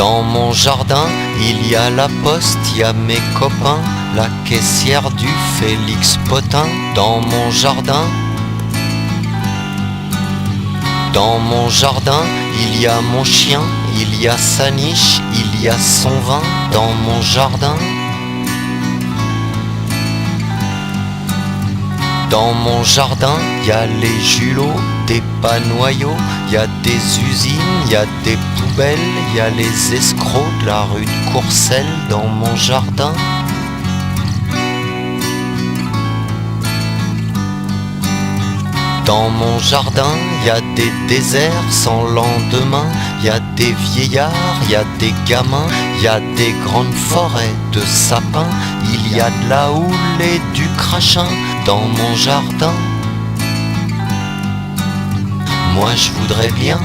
Dans mon jardin, il y a la poste, il y a mes copains, la caissière du Félix Potin. Dans mon jardin, il y a mon chien, il y a sa niche, il y a son vin. Dans mon jardin, il y a les julots, des panoyaux, il y a des usines, il y a des poubelles, il y a les escrocs de la rue de Courcelles. Dans mon jardin, il y a des déserts sans lendemain, il y a des vieillards, il y a des gamins, il y a des grandes forêts de sapins, il y a de la houle et du crachin. Dans mon jardin, moi je voudrais bien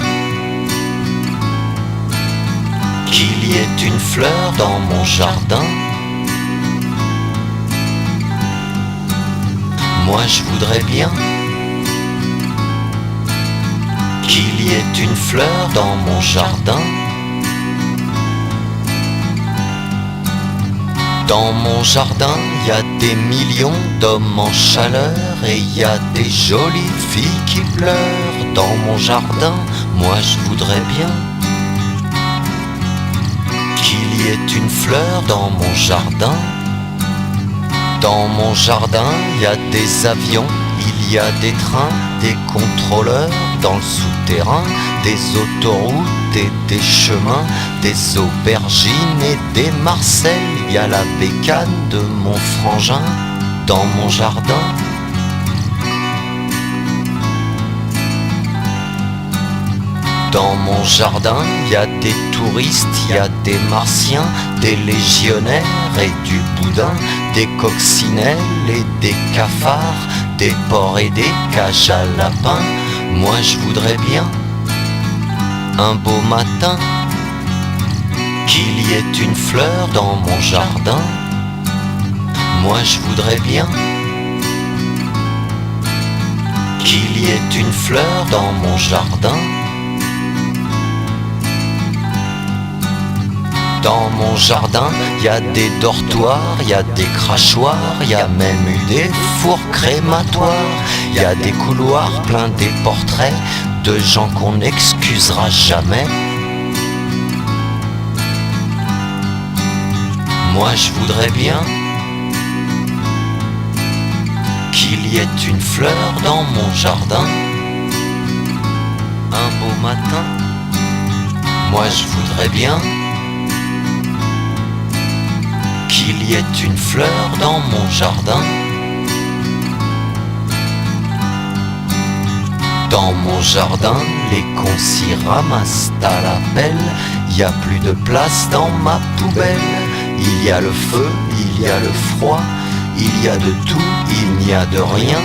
qu'il y ait une fleur dans mon jardin. Moi je voudrais bien qu'il y ait une fleur dans mon jardin. Dans mon jardin, il y a des millions d'hommes en chaleur et il y a des jolies filles qui pleurent. Dans mon jardin, moi je voudrais bien qu'il y ait une fleur dans mon jardin. Dans mon jardin, il y a des avions, il y a des trains, des contrôleurs dans le souterrain, des autoroutes et des chemins, des aubergines et des Marcelles. Il y a la bécane de mon frangin dans mon jardin. Dans mon jardin, il y a des touristes, il y a des martiens, des légionnaires et du boudin, des coccinelles et des cafards, des porcs et des cages à lapins. Moi je voudrais bien, un beau matin, qu'il y ait une fleur dans mon jardin. Moi je voudrais bien qu'il y ait une fleur dans mon jardin. Dans mon jardin, il y a des dortoirs, il y a des crachoirs, il y a même eu des fours crématoires. Il y a des couloirs pleins des portraits de gens qu'on n'excusera jamais. Moi je voudrais bien qu'il y ait une fleur dans mon jardin. Un beau matin, moi je voudrais bien qu'il y ait une fleur dans mon jardin. Dans mon jardin, les cons s'y ramassent à la pelle. Il y a plus de place dans ma poubelle. Il y a le feu, il y a le froid, il y a de tout, il n'y a de rien.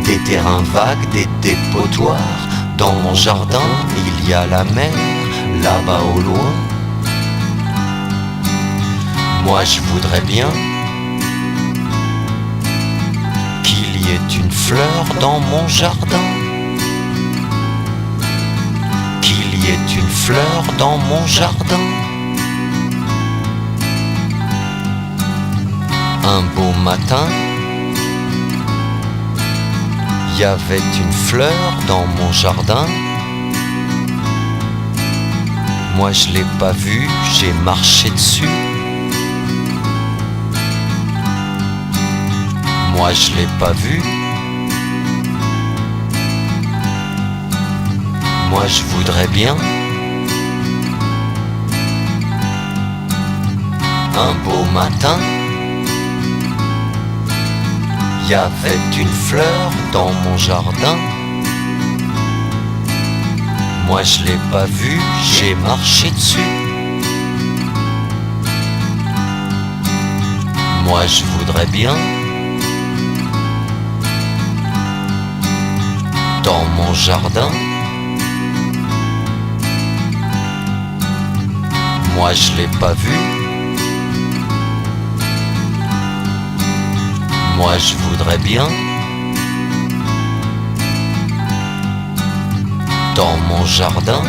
Des terrains vagues, des dépotoirs. Dans mon jardin, il y a la mer, là-bas au loin. Moi je voudrais bien qu'il y ait une fleur dans mon jardin. Qu'il y ait une fleur dans mon jardin. Un beau matin, il y avait une fleur dans mon jardin. Moi je l'ai pas vue, j'ai marché dessus. Moi je l'ai pas vue. Moi je voudrais bien un beau matin, il y avait une fleur dans mon jardin. Moi je l'ai pas vue, j'ai marché dessus. Moi je voudrais bien dans mon jardin. Moi je l'ai pas vue. Moi je voudrais bien dans mon jardin.